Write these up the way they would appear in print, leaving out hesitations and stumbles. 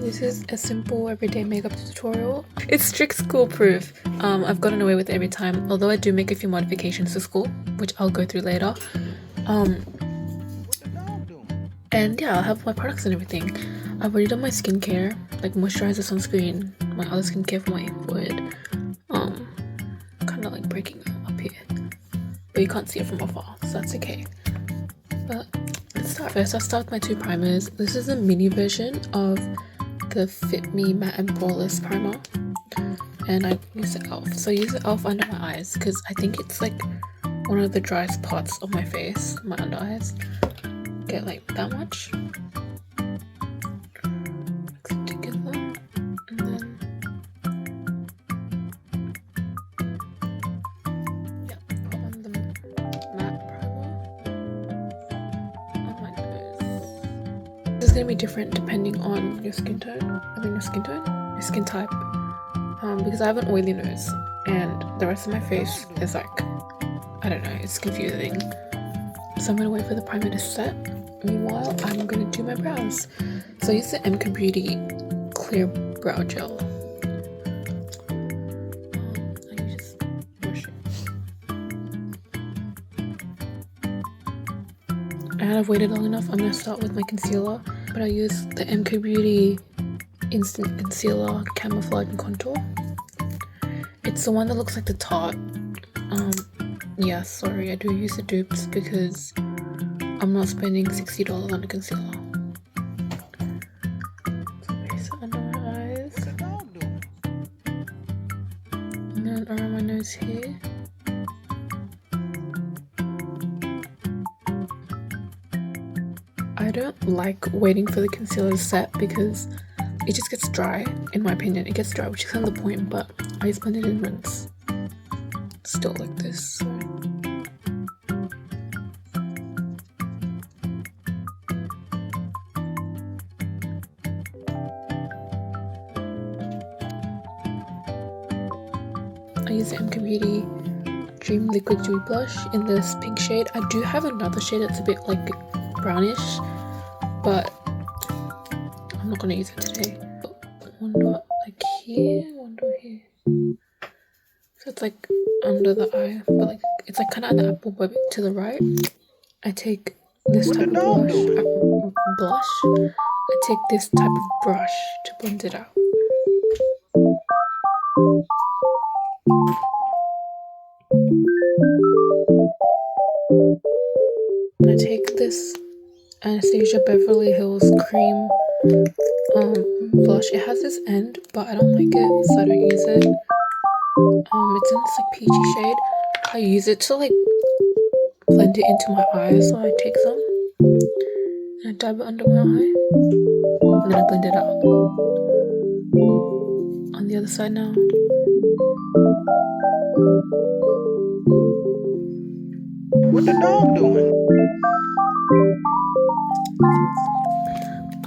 This is a simple everyday makeup tutorial. It's strict school proof. I've gotten away with it every time, although I do make a few modifications to school, which I'll go through later. And yeah, I'll have my products and everything. I've already done my skincare, like moisturizer, sunscreen, my other skincare for my forehead. Kind of like breaking up here, but you can't see it from afar, so that's okay. But let's start. First, I'll start with my two primers. This is a mini version of the Fit Me Matte and Poreless primer, and I use the e.l.f. So I use the e.l.f. under my eyes because I think it's like one of the driest parts of my face, my under eyes. Get like that much. Mix it together, and then yeah, put on the matte primer on my nose. This is gonna be different depending on your skin tone. Your skin type. Because I have an oily nose, and the rest of my face is like, I don't know, it's confusing. So I'm gonna wait for the primer to set. Meanwhile, I'm gonna do my brows. So I use the MK Beauty Clear Brow Gel. I just brush it. And I've waited long enough. I'm gonna start with my concealer, but I use the MK Beauty Instant Concealer Camouflage and Contour. It's the one that looks like the Tarte. Yeah, sorry, I do use the dupes because I'm not spending $60 on a concealer. So base it under my eyes. And then around my nose here. I don't like waiting for the concealer to set because it just gets dry, in my opinion. It gets dry, which is kind of the point, but I just blend it in rinse. Still like this. So. I use the MK Beauty Dream Liquid Dewy Blush in this pink shade. I do have another shade that's a bit like brownish, but I'm not gonna use it today. One dot like here, one dot here. So it's like under the eye, but like it's like kind of at the apple, but to the right. I take this type of blush. I take this type of brush to blend it out. And I take this Anastasia Beverly Hills Cream blush. It has this end, but I don't like it, so I don't use it. It's in this like peachy shade. I use it to like blend it into my eyes, so I take some and I dab it under my eye, and then I blend it out. On the other side now. What the dog doing?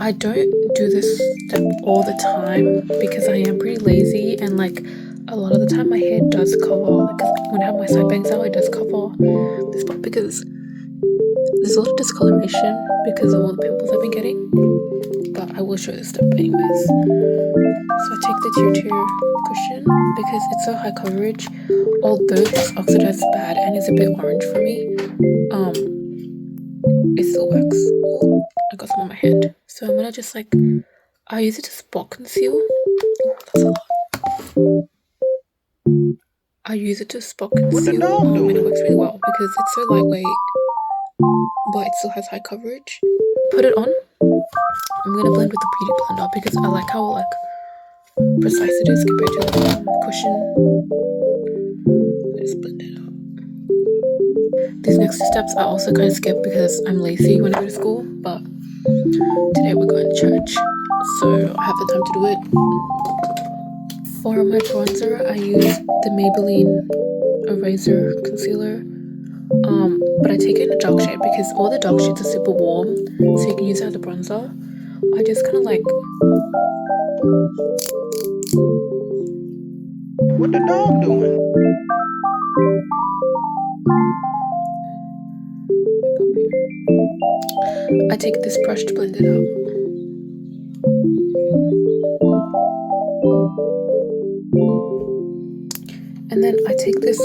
I don't do this step all the time because I am pretty lazy, and like a lot of the time my hair does cover, like when I have my side bangs out, it does cover this part because there's a lot of discoloration because of all the pimples I've been getting. But I will show this step anyways. So I take the Tear cushion because it's so high coverage, although this oxidizes bad and is a bit orange for me. It still works. Oh, I got some on my hand. So I'm gonna just like, I use it to spot conceal. Oh, that's a lot. I use it to spot conceal, and it works really well because it's so lightweight, but it still has high coverage. Put it on. I'm gonna blend with the beauty blender because I like how like precise it is compared to the cushion. I just blend it out. These next two steps I also kind of skip because I'm lazy when I go to school, but today we're going to church, so I have the time to do it. For my bronzer, I use the Maybelline Eraser Concealer, but I take it in a dark shade because all the dark shades are super warm, so you can use it as a bronzer. I just kind of like... What the dog doing? I take this brush to blend it out. And then I take this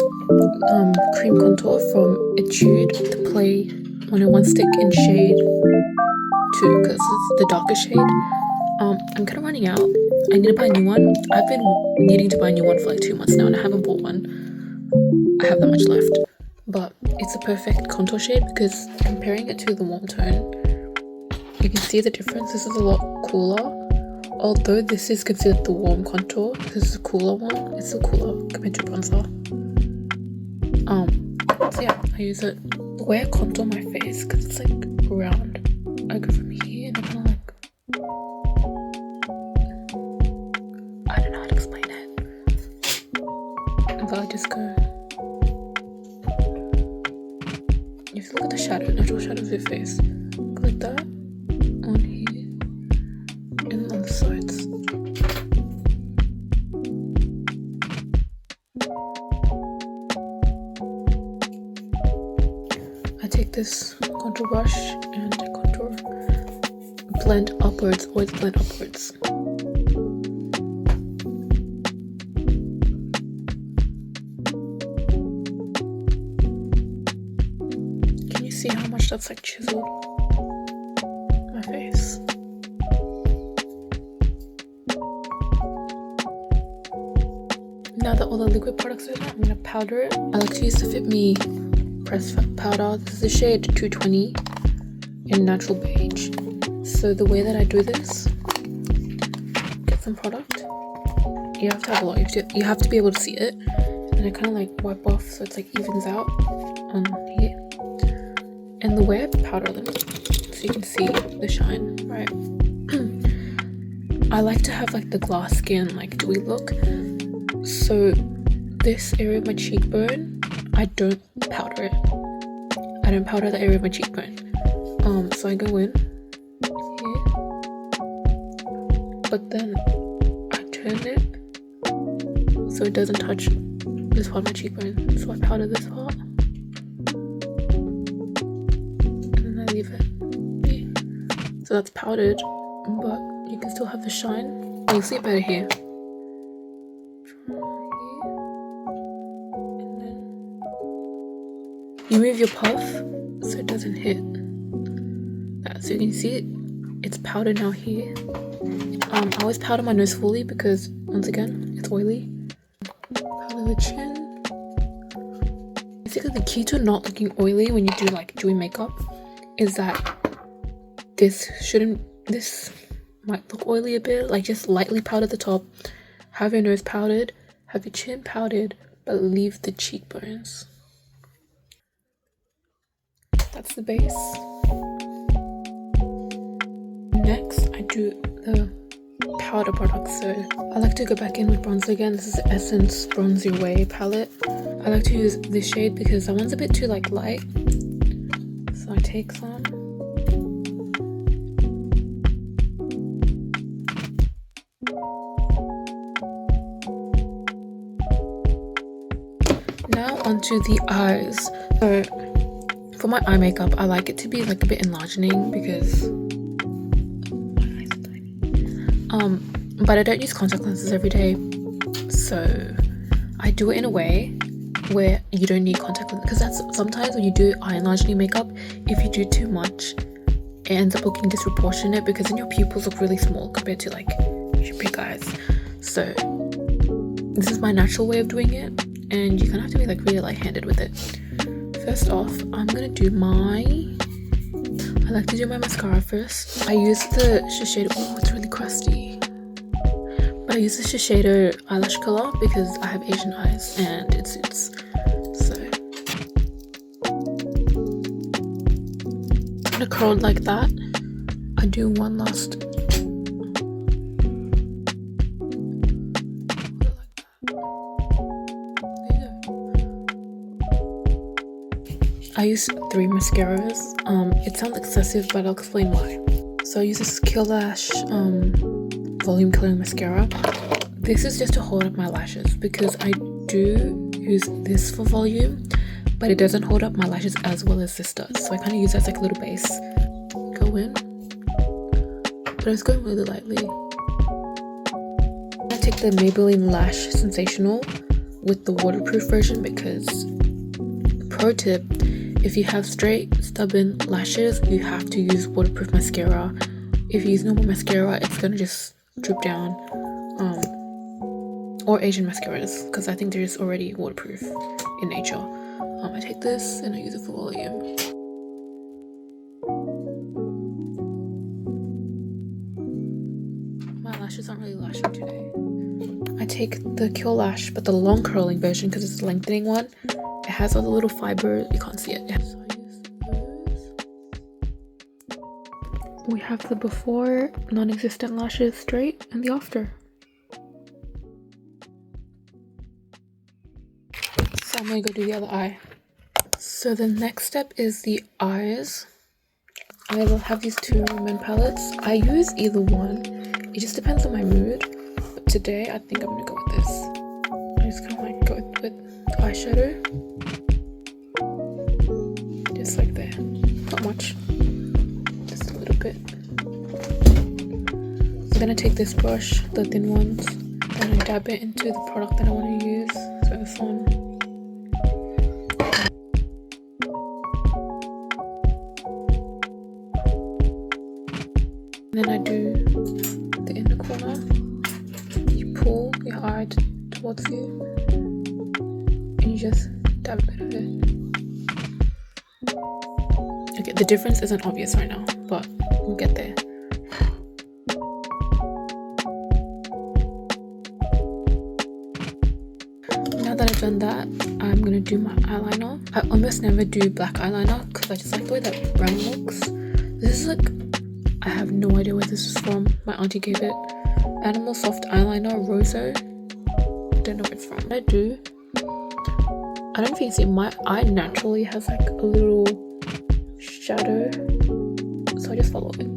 cream contour from Etude to play on a one stick in shade 2 because it's the darker shade. I'm kind of running out. I need to buy a new one. I've been needing to buy a new one for like 2 months now and I haven't bought one. I have that much left. But it's a perfect contour shade because comparing it to the warm tone, you can see the difference. This is a lot cooler. Although this is considered the warm contour, this is a cooler one. It's still cooler compared to bronzer. So yeah, I use it. The way I contour my face, because it's like round, I go from here and I kind of like, I don't know how to explain it. But I just go. You have to look at the shadow, natural shadows of your face. Go like that, on here, and on the sides. I take this contour brush and I contour, blend upwards, always blend upwards. Can you see how much that's like chiseled my face? Now that all the liquid products are out, I'm gonna powder it. I like to use the Fit Me pressed powder. This is the shade 220 in natural beige. So the way that I do this, get some product. You have to have a lot. You have to be able to see it, and I kind of like wipe off so it's like evens out on here. And the way I powder them, so you can see the shine, right? I like to have like the glass skin, like dewy look. So this area of my cheekbone, I don't powder it. I don't powder the area of my cheekbone. So I go in here, but then I turn it so it doesn't touch this part of my cheekbone. So I powder this part, and then I leave it here. So that's powdered, but you can still have the shine. You'll see it better here. You move your puff so it doesn't hit that. So you can see it, it's powdered now here. I always powder my nose fully because, once again, it's oily. Powder the chin. Basically, the key to not looking oily when you do like dewy makeup is that this might look oily a bit. Like just lightly powder the top, have your nose powdered, have your chin powdered, but leave the cheekbones. That's the base. Next, I do the powder product. So I like to go back in with bronzer again. This is the Essence Bronze Your Way palette. I like to use this shade because that one's a bit too like light. So I take some. Now onto the eyes. So for my eye makeup, I like it to be like a bit enlarging because my eyes are tiny. But I don't use contact lenses every day, so I do it in a way where you don't need contact lenses, because that's sometimes when you do eye enlarging makeup, if you do too much, it ends up looking disproportionate because then your pupils look really small compared to like your big eyes. So this is my natural way of doing it, and you kind of have to be like really light-handed with it. First off, I'm gonna do I like to do my mascara first. I use the Shiseido, oh it's really crusty. But I use the Shiseido eyelash color because I have Asian eyes and it suits. So I'm gonna curl it like that. I do one last. I use 3 mascaras. It sounds excessive, but I'll explain why. So I use this Killalash volume coloring mascara. This is just to hold up my lashes because I do use this for volume, but it doesn't hold up my lashes as well as this does. So I kind of use that as like a little base. Go in, but I was going really lightly. I take the Maybelline Lash Sensational with the waterproof version because, pro tip, if you have straight, stubborn lashes, you have to use waterproof mascara. If you use normal mascara, it's gonna just drip down. Or Asian mascaras, because I think they're just already waterproof in nature. I take this and I use it for volume. My lashes aren't really lashing today. I take the Cure Lash, but the long curling version because it's the lengthening one. It has all the little fibers. You can't see it. Yeah. So I use those. We have the before non-existent lashes straight and the after. So I'm gonna go do the other eye. So the next step is the eyes. I will have these two men palettes. I use either one. It just depends on my mood. But today I think I'm gonna go with this. I'm just gonna like go with eyeshadow. Just like there. Not much. Just a little bit. I'm gonna take this brush, the thin ones, and I dab it into the product that I want to use. So this one. And then I do the inner corner. You pull your eye towards you and you just dab a bit of it. Okay, the difference isn't obvious right now, but we'll get there. Now that I've done that, I'm gonna do my eyeliner. I almost never do black eyeliner because I just like the way that brown looks. This is like, I have no idea where this is from. My auntie gave it. Animal Soft Eyeliner Roso. Don't know where it's from. What I do, I don't know if you can see, my eye naturally has like a little shadow. So I just follow it.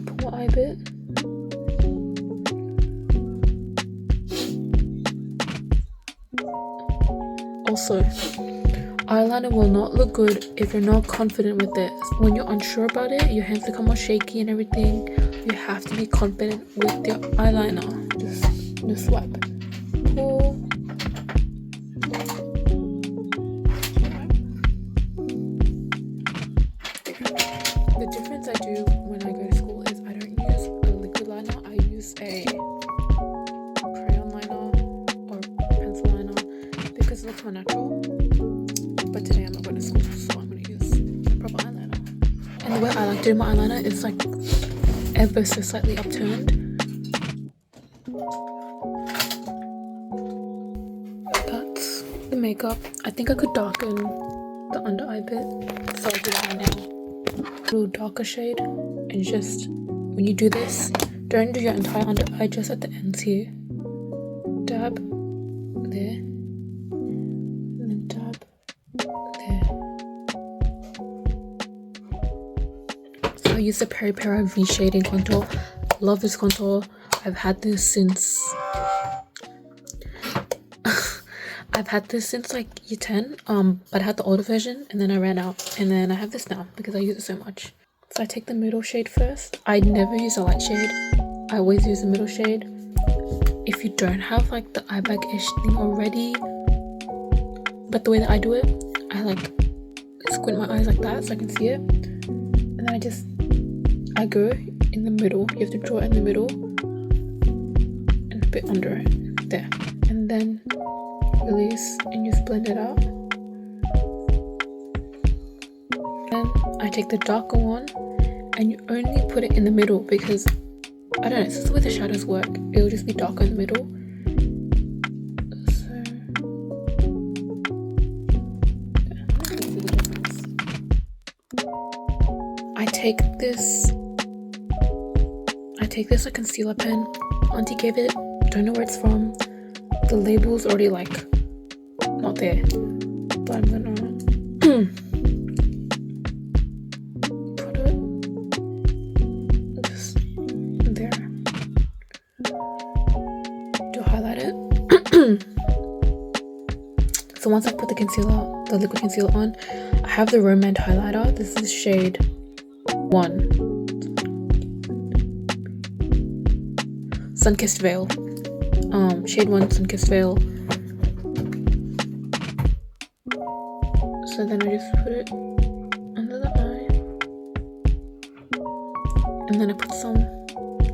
Pull my eye a bit. Also, eyeliner will not look good if you're not confident with it. When you're unsure about it, your hands become more shaky and everything. You have to be confident with your eyeliner. Just swipe. Pull. The difference I do when I go to school is I don't use a liquid liner. I use a crayon liner or pencil liner because it looks more natural. But today I'm not going to school, so I'm going to use a proper eyeliner. And the way I like doing my eyeliner is like ever so slightly upturned. That's the makeup. I think I could darken the under eye bit, so I'll do that right now. A little darker shade, and just when you do this, don't do your entire under eye, just at the ends here. Dab there, and then dab there. So I use the Peri Peri V shading contour. Love this contour. I've had this since like year 10, but I had the older version and then I ran out, and then I have this now because I use it so much. So I take the middle shade first. I never use a light shade. I always use the middle shade. If you don't have like the eye bag-ish thing already, but the way that I do it, I like squint my eyes like that so I can see it, and then I go in the middle. You have to draw it in the middle and a bit under it, there, and then release and just blend it out. Then I take the darker one and you only put it in the middle because I don't know, this is the way the shadows work. It will just be darker in the middle. So I take this like concealer pen. Auntie gave it. Don't know where it's from. The label's already like not there, but I'm gonna put it just there to highlight it. So once I put the liquid concealer on, I have the Romand highlighter. This is shade 1, Sunkissed Veil. shade 1 Sunkissed Veil. So then I just put it under the eye, and then I put some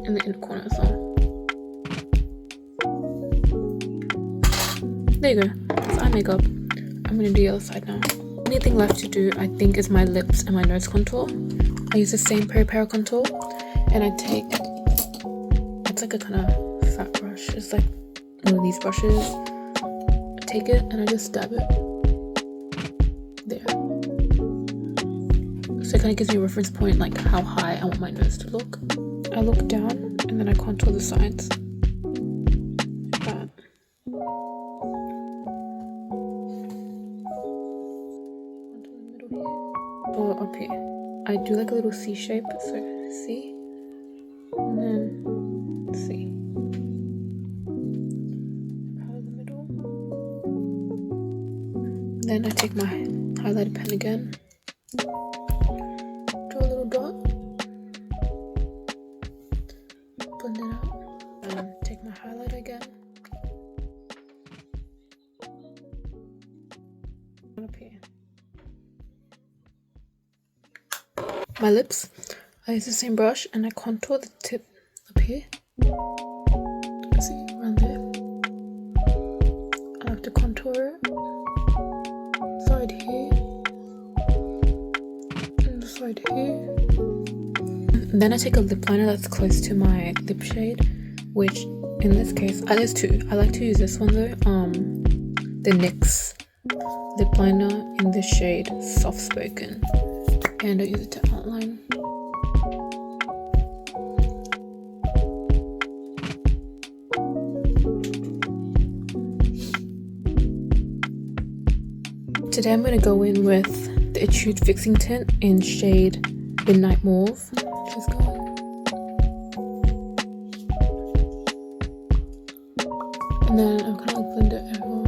in the inner corner as well. There you go, that's eye makeup. I'm gonna do the other side now. Only thing left to do, I think, is my lips and my nose contour. I use the same Para contour, and I take, it's like a kind of fat brush. It's like one of these brushes. I take it and I just dab it there. So it kind of gives me a reference point, like how high I want my nose to look. I look down and then I contour the sides. Like that. Contour the middle here. Or up here. I do like a little C shape, so C. And then C. Powder the middle. Then I take my highlighter pen again. Draw a little dot. Blend it out. And take my highlighter again. Up here. My lips, I use the same brush and I contour the tip up here. See, around there. I like to contour it. Side here. And the side here. And then I take a lip liner that's close to my lip shade, which in this case, there's two. I like to use this one though. The NYX lip liner in the shade Soft Spoken. And I use it to outline. Today I'm going to go in with the Etude Fixing Tint in shade Midnight Mauve. Just go in. And then I'm kind of like blend it over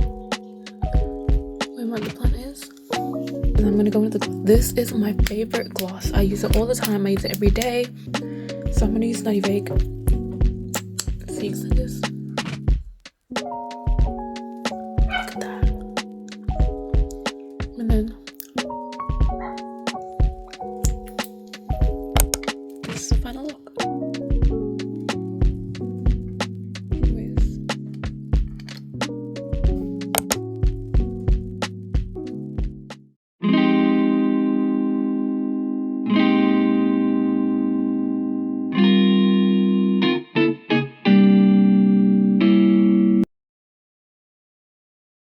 where my lip liner is. And I'm gonna go into this is my favorite gloss. I use it all the time. I use it every day. So I'm gonna use Nutty Vague. See, like this.